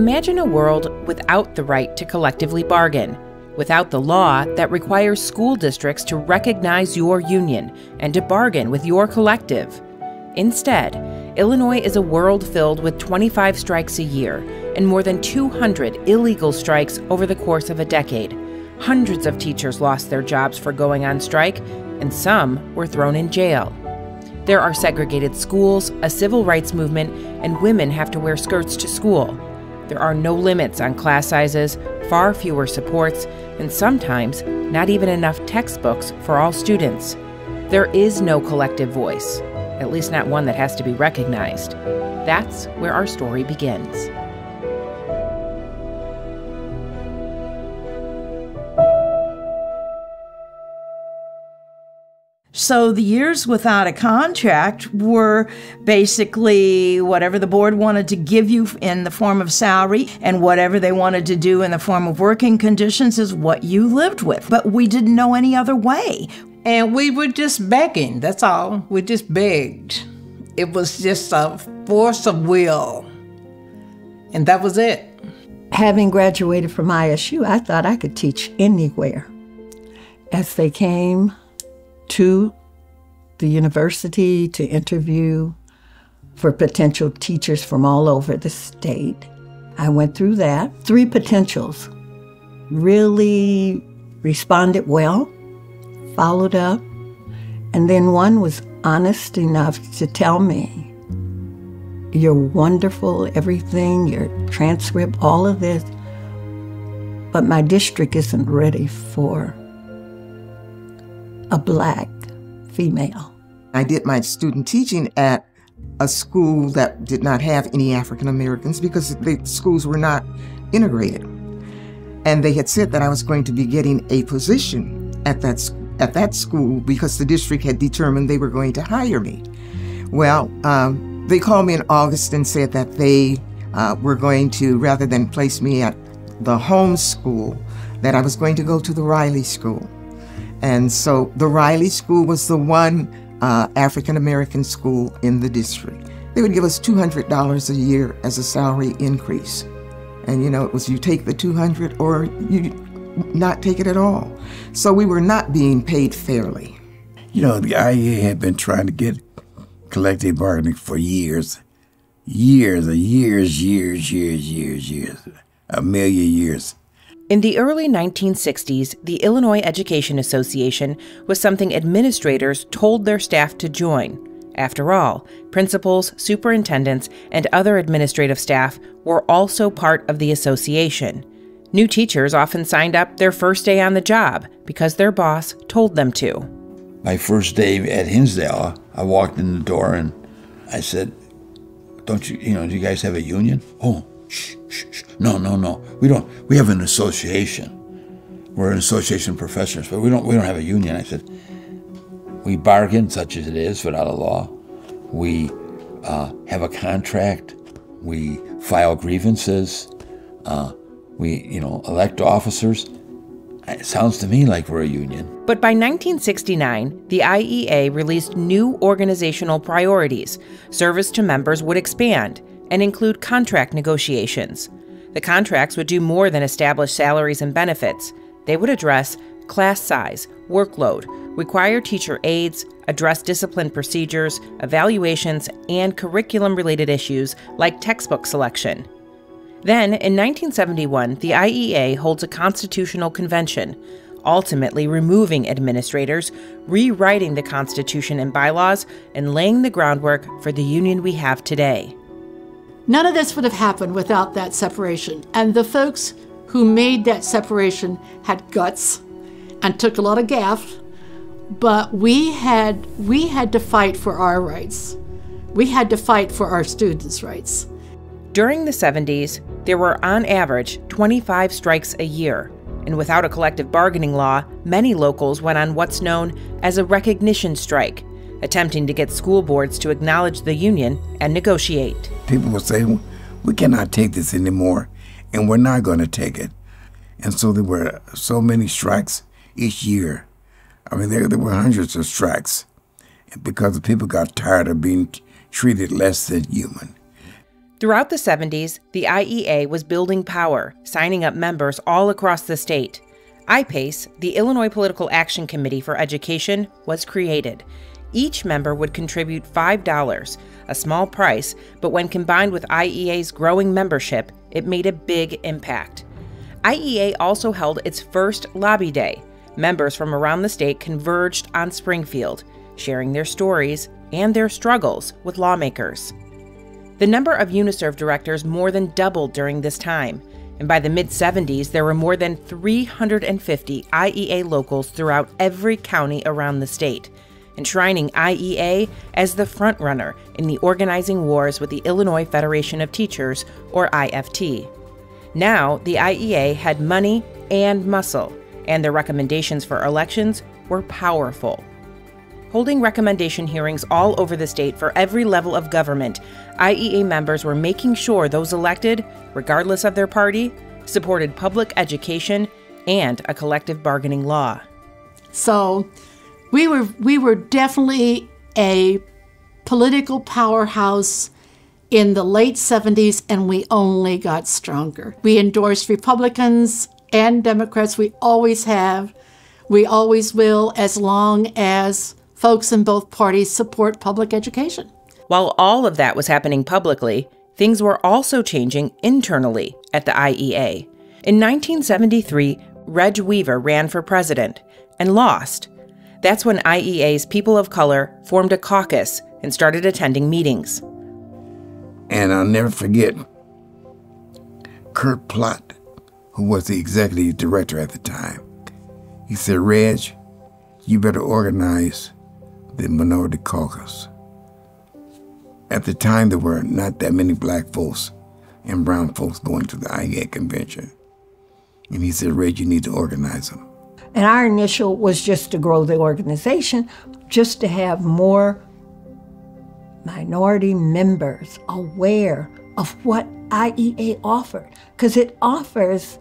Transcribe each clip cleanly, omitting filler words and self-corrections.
Imagine a world without the right to collectively bargain, without the law that requires school districts to recognize your union and to bargain with your collective. Instead, Illinois is a world filled with 25 strikes a year and more than 200 illegal strikes over the course of a decade. Hundreds of teachers lost their jobs for going on strike, and some were thrown in jail. There are segregated schools, a civil rights movement, and women have to wear skirts to school. There are no limits on class sizes, far fewer supports, and sometimes not even enough textbooks for all students. There is no collective voice, at least not one that has to be recognized. That's where our story begins. So the years without a contract were basically whatever the board wanted to give you in the form of salary and whatever they wanted to do in the form of working conditions is what you lived with. But we didn't know any other way. And we were just begging, that's all. We just begged. It was just a force of will. And that was it. Having graduated from ISU, I thought I could teach anywhere. As they came to the university to interview for potential teachers from all over the state, I went through that. 3 potentials really responded well, followed up, and then one was honest enough to tell me, "You're wonderful, everything, your transcript, all of this, but my district isn't ready for a Black female." I did my student teaching at a school that did not have any African Americans because the schools were not integrated. And they had said that I was going to be getting a position at that school because the district had determined they were going to hire me. Well, they called me in August and said that they were going to, rather than place me at the home school, that I was going to go to the Riley School. And so the Riley School was the one African-American school in the district. They would give us $200 a year as a salary increase. And you know, it was you take the $200 or you not take it at all. So we were not being paid fairly. You know, the IEA had been trying to get collective bargaining for years. A million years. In the early 1960s, the Illinois Education Association was something administrators told their staff to join. After all, principals, superintendents, and other administrative staff were also part of the association. New teachers often signed up their first day on the job because their boss told them to. My first day at Hinsdale, I walked in the door and I said, do you guys have a union? Oh, shh. No. We don't. We have an association. We're an association of professors, but we don't have a union. I said, we bargain, such as it is, without a law. We have a contract. We file grievances. We elect officers. It sounds to me like we're a union. But by 1969, the IEA released new organizational priorities. Service to members would expand and include contract negotiations. The contracts would do more than establish salaries and benefits. They would address class size, workload, require teacher aides, address discipline procedures, evaluations, and curriculum-related issues like textbook selection. Then, in 1971, the IEA holds a constitutional convention, ultimately removing administrators, rewriting the Constitution and bylaws, and laying the groundwork for the union we have today. None of this would have happened without that separation. And the folks who made that separation had guts and took a lot of gaff, but we had to fight for our rights. We had to fight for our students' rights. During the 70s, there were on average 25 strikes a year, and without a collective bargaining law, many locals went on what's known as a recognition strike, attempting to get school boards to acknowledge the union and negotiate. People would say, we cannot take this anymore, and we're not going to take it. And so there were so many strikes each year. I mean, there were hundreds of strikes because the people got tired of being treated less than human. Throughout the 70s, the IEA was building power, signing up members all across the state. IPACE, the Illinois Political Action Committee for Education, was created. Each member would contribute $5, a small price, but when combined with IEA's growing membership, it made a big impact. IEA also held its first Lobby Day. Members from around the state converged on Springfield, sharing their stories and their struggles with lawmakers. The number of UNISERV directors more than doubled during this time, and by the mid-70s, there were more than 350 IEA locals throughout every county around the state, enshrining IEA as the frontrunner in the organizing wars with the Illinois Federation of Teachers, or IFT. Now, the IEA had money and muscle, and their recommendations for elections were powerful. Holding recommendation hearings all over the state for every level of government, IEA members were making sure those elected, regardless of their party, supported public education and a collective bargaining law. So we were definitely a political powerhouse in the late 70s, and we only got stronger. We endorsed Republicans and Democrats. We always have. We always will, as long as folks in both parties support public education. While all of that was happening publicly, things were also changing internally at the IEA. In 1973, Reg Weaver ran for president and lost. That's when IEA's people of color formed a caucus and started attending meetings. And I'll never forget Kurt Plott, who was the executive director at the time. He said, "Reg, you better organize the minority caucus." At the time, there were not that many black folks and brown folks going to the IEA convention. And he said, "Reg, you need to organize them." And our initial was just to grow the organization, just to have more minority members aware of what IEA offered, because it offers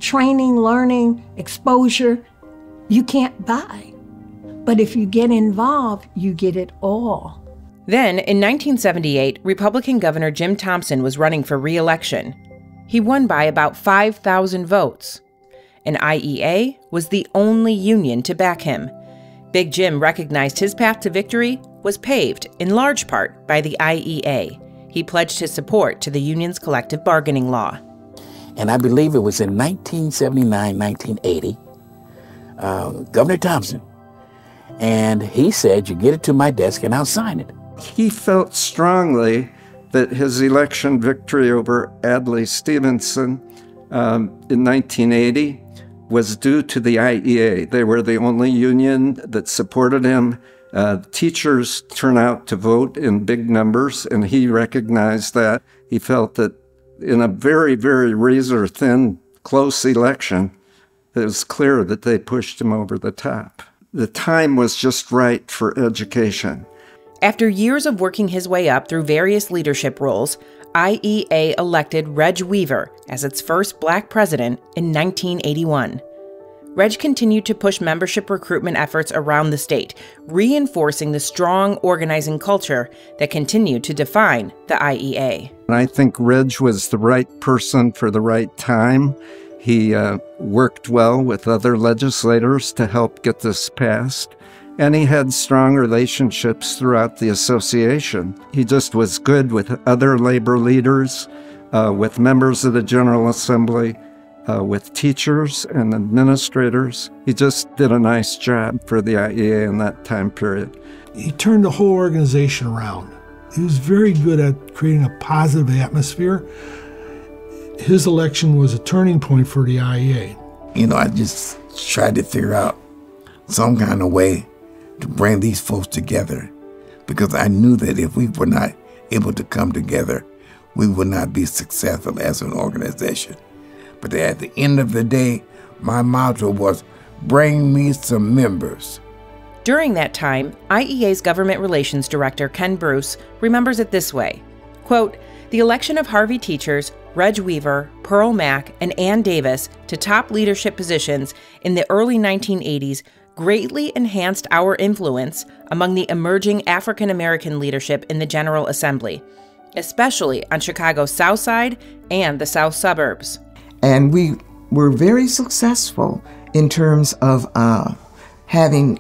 training, learning, exposure you can't buy. But if you get involved, you get it all. Then, in 1978, Republican Governor Jim Thompson was running for re-election. He won by about 5,000 votes. And IEA was the only union to back him. Big Jim recognized his path to victory was paved, in large part, by the IEA. He pledged his support to the union's collective bargaining law. And I believe it was in 1979, 1980, Governor Thompson. And he said, "You get it to my desk and I'll sign it." He felt strongly that his election victory over Adlai Stevenson in 1980 was due to the IEA. They were the only union that supported him. Teachers turn out to vote in big numbers, and he recognized that. He felt that in a very, very razor-thin, close election, it was clear that they pushed him over the top. The time was just right for education. After years of working his way up through various leadership roles, IEA elected Reg Weaver as its first black president in 1981. Reg continued to push membership recruitment efforts around the state, reinforcing the strong organizing culture that continued to define the IEA. And I think Reg was the right person for the right time. He worked well with other legislators to help get this passed. And he had strong relationships throughout the association. He just was good with other labor leaders, with members of the General Assembly, with teachers and administrators. He just did a nice job for the IEA in that time period. He turned the whole organization around. He was very good at creating a positive atmosphere. His election was a turning point for the IEA. You know, I just tried to figure out some kind of way to bring these folks together, because I knew that if we were not able to come together, we would not be successful as an organization. But at the end of the day, my motto was, bring me some members. During that time, IEA's Government Relations Director, Ken Bruce, remembers it this way, quote, "The election of Harvey teachers, Reg Weaver, Pearl Mack, and Ann Davis to top leadership positions in the early 1980s greatly enhanced our influence among the emerging African American leadership in the General Assembly. especially on Chicago's South Side and the South Suburbs. And we were very successful in terms of having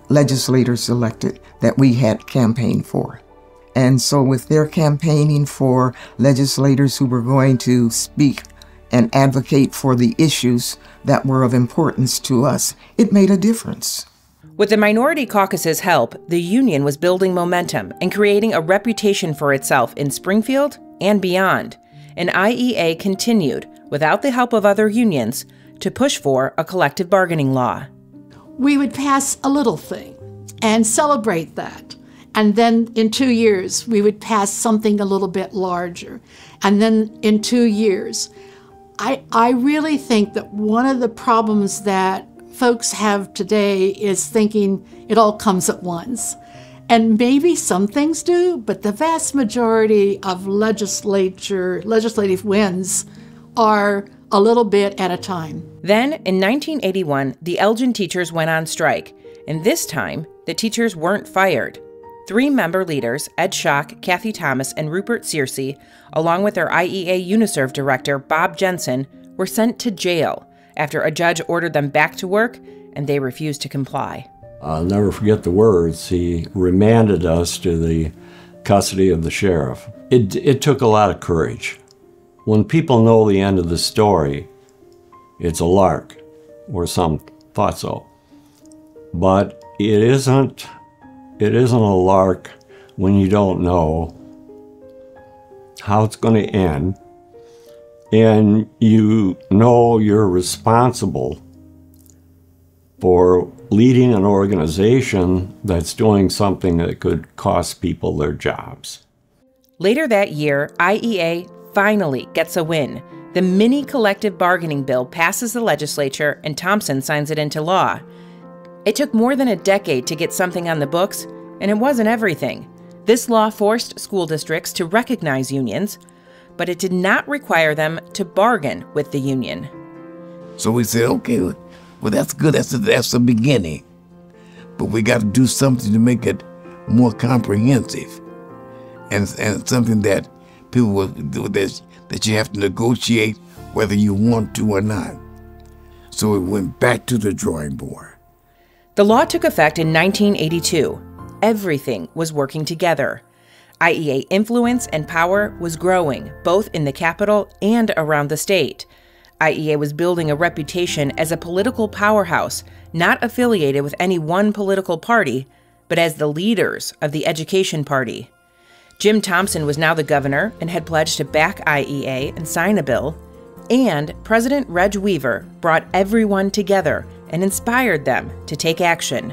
legislators elected that we had campaigned for. And so with their campaigning for legislators who were going to speak and advocate for the issues that were of importance to us, it made a difference. With the minority caucus's help, the union was building momentum and creating a reputation for itself in Springfield and beyond. And IEA continued, without the help of other unions, to push for a collective bargaining law. We would pass a little thing and celebrate that. And then in 2 years, we would pass something a little bit larger. And then in 2 years, I really think that one of the problems that folks have today is thinking it all comes at once. And maybe some things do, but the vast majority of legislative wins are a little bit at a time. Then, in 1981, the Elgin teachers went on strike, and this time, the teachers weren't fired. 3 member leaders, Ed Schock, Kathy Thomas, and Rupert Searcy, along with their IEA Uniserv director, Bob Jensen, were sent to jail after a judge ordered them back to work, and they refused to comply. I'll never forget the words. He remanded us to the custody of the sheriff. It took a lot of courage. When people know the end of the story, it's a lark, or some thought so. But it isn't a lark when you don't know how it's going to end, and you know you're responsible for leading an organization that's doing something that could cost people their jobs. Later that year, IEA finally gets a win. The mini collective bargaining bill passes the legislature and Thompson signs it into law. It took more than a decade to get something on the books, and it wasn't everything. This law forced school districts to recognize unions, but it did not require them to bargain with the union. So we said, okay, well, that's good. That's the beginning. But we got to do something to make it more comprehensive, and something that people will do, that you have to negotiate whether you want to or not. So we went back to the drawing board. The law took effect in 1982. Everything was working together. IEA influence and power was growing, both in the capital and around the state. IEA was building a reputation as a political powerhouse, not affiliated with any one political party, but as the leaders of the education party. Jim Thompson was now the governor and had pledged to back IEA and sign a bill. And President Reg Weaver brought everyone together and inspired them to take action.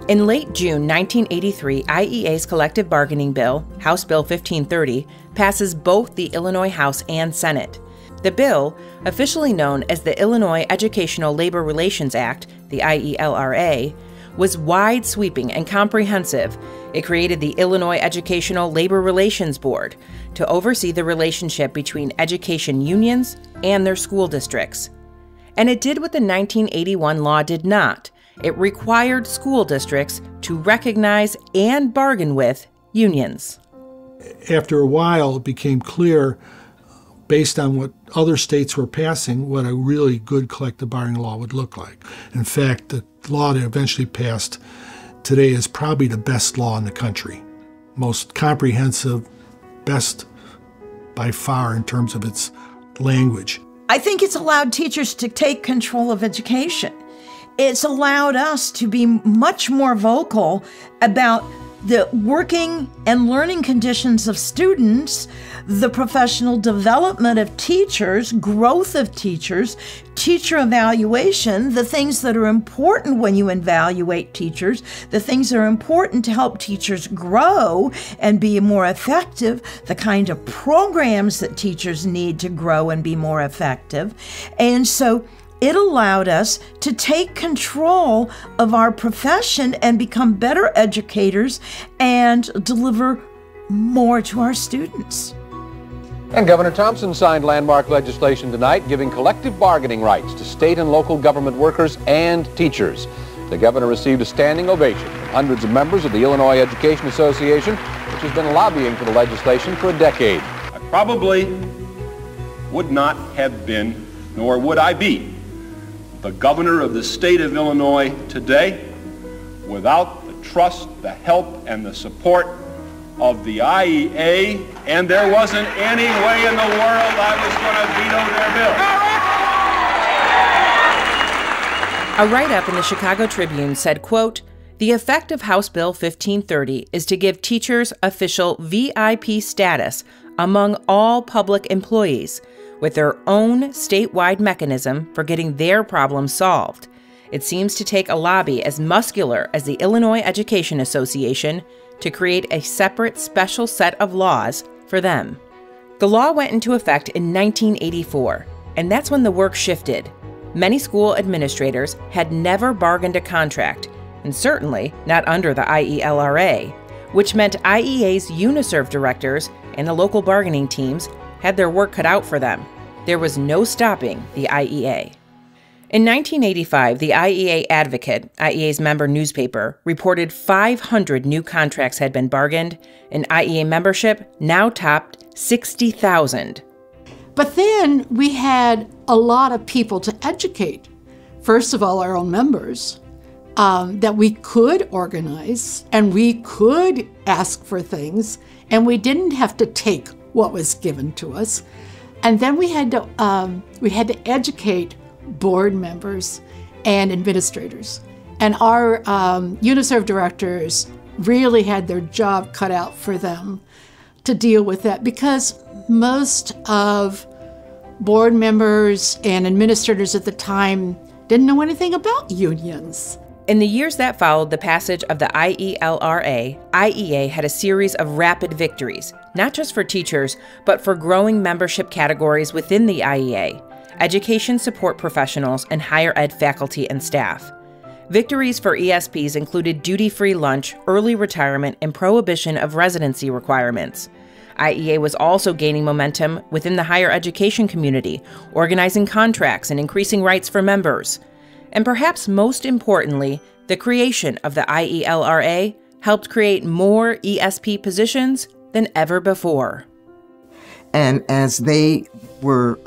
In late June 1983, IEA's collective bargaining bill, House Bill 1530, passes both the Illinois House and Senate. The bill, officially known as the Illinois Educational Labor Relations Act, the IELRA, was wide-sweeping and comprehensive. It created the Illinois Educational Labor Relations Board to oversee the relationship between education unions and their school districts. And it did what the 1981 law did not. It required school districts to recognize and bargain with unions. After a while, it became clear, based on what other states were passing, what a really good collective bargaining law would look like. In fact, the law that eventually passed today is probably the best law in the country. Most comprehensive, best by far in terms of its language. I think it's allowed teachers to take control of education. It's allowed us to be much more vocal about the working and learning conditions of students, the professional development of teachers, growth of teachers, teacher evaluation, the things that are important when you evaluate teachers, the things that are important to help teachers grow and be more effective, the kind of programs that teachers need to grow and be more effective. And so it allowed us to take control of our profession and become better educators and deliver more to our students. And Governor Thompson signed landmark legislation tonight giving collective bargaining rights to state and local government workers and teachers. The governor received a standing ovation from hundreds of members of the Illinois Education Association, which which has been lobbying for the legislation for a decade. I probably would not have been, nor would I be, the governor of the state of Illinois today without the trust, the help, and the support of the IEA, and there wasn't any way in the world I was going to veto their bill. A write-up in the Chicago Tribune said, quote, "The effect of House Bill 1530 is to give teachers official VIP status among all public employees with their own statewide mechanism for getting their problems solved. It seems to take a lobby as muscular as the Illinois Education Association to create a separate special set of laws for them." The law went into effect in 1984, and that's when the work shifted. Many school administrators had never bargained a contract, and certainly not under the IELRA, which meant IEA's UNISERV directors and the local bargaining teams had their work cut out for them. There was no stopping the IEA. In 1985, the IEA Advocate, IEA's member newspaper, reported 500 new contracts had been bargained, and IEA membership now topped 60,000. But then we had a lot of people to educate. First of all, our own members, that we could organize and we could ask for things, and we didn't have to take what was given to us. And then we had to educate board members and administrators. And our UNISERV directors really had their job cut out for them to deal with that, because most of board members and administrators at the time didn't know anything about unions. In the years that followed the passage of the IELRA, IEA had a series of rapid victories, not just for teachers, but for growing membership categories within the IEA, education support professionals, and higher ed faculty and staff. Victories for ESPs included duty-free lunch, early retirement, and prohibition of residency requirements. IEA was also gaining momentum within the higher education community, organizing contracts and increasing rights for members. And perhaps most importantly, the creation of the IELRA helped create more ESP positions than ever before. And as they were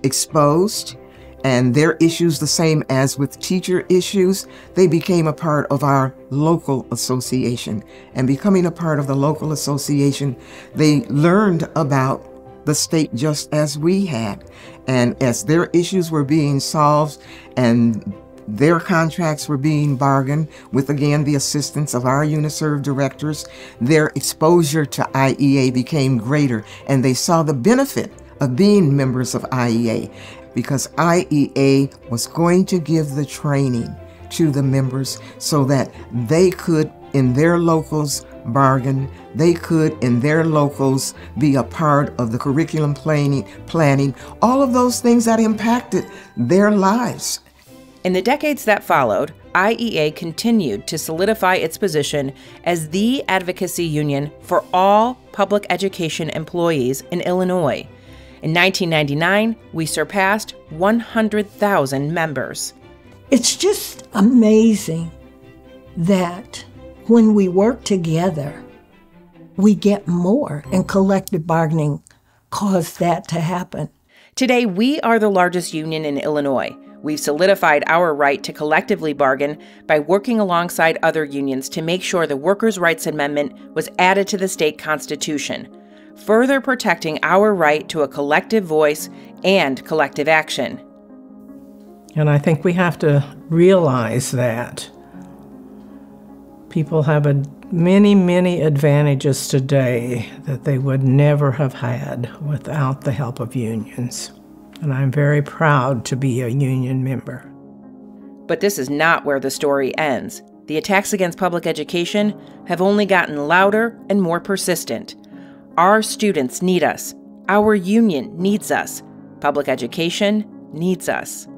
exposed, and their issues the same as with teacher issues, they became a part of our local association. And becoming a part of the local association, they learned about the state just as we had. And as their issues were being solved and their contracts were being bargained with, again, the assistance of our UNISERV directors, their exposure to IEA became greater, and they saw the benefit of being members of IEA, because IEA was going to give the training to the members so that they could, in their locals, bargain. They could, in their locals, be a part of the curriculum planning, all of those things that impacted their lives. In the decades that followed, IEA continued to solidify its position as the advocacy union for all public education employees in Illinois. In 1999, we surpassed 100,000 members. It's just amazing that when we work together, we get more, and collective bargaining caused that to happen. Today, we are the largest union in Illinois. We've solidified our right to collectively bargain by working alongside other unions to make sure the Workers' Rights Amendment was added to the state constitution, further protecting our right to a collective voice and collective action. And I think we have to realize that people have many, many advantages today that they would never have had without the help of unions. And I'm very proud to be a union member. But this is not where the story ends. The attacks against public education have only gotten louder and more persistent. Our students need us. Our union needs us. Public education needs us.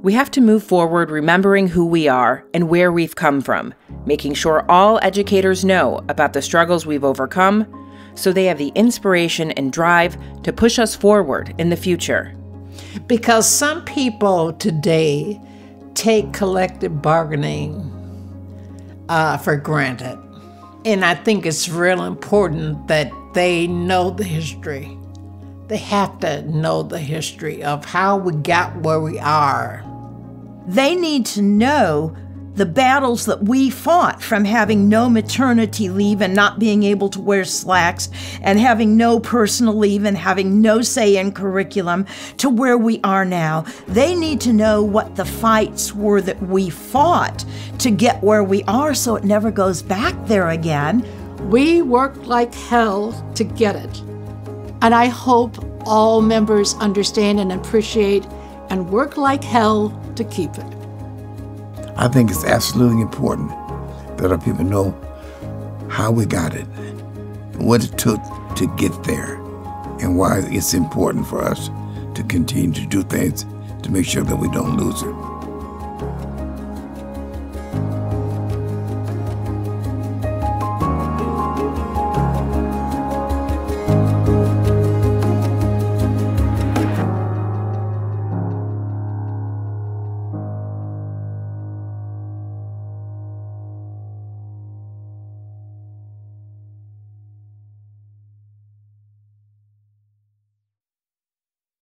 We have to move forward remembering who we are and where we've come from, making sure all educators know about the struggles we've overcome so they have the inspiration and drive to push us forward in the future. Because some people today take collective bargaining for granted. And I think it's real important that they know the history. They have to know the history of how we got where we are. They need to know the battles that we fought, from having no maternity leave and not being able to wear slacks, and having no personal leave and having no say in curriculum, to where we are now. They need to know what the fights were that we fought to get where we are, so it never goes back there again. We worked like hell to get it. And I hope all members understand and appreciate and work like hell to keep it. I think it's absolutely important that our people know how we got it, what it took to get there, and why it's important for us to continue to do things to make sure that we don't lose it.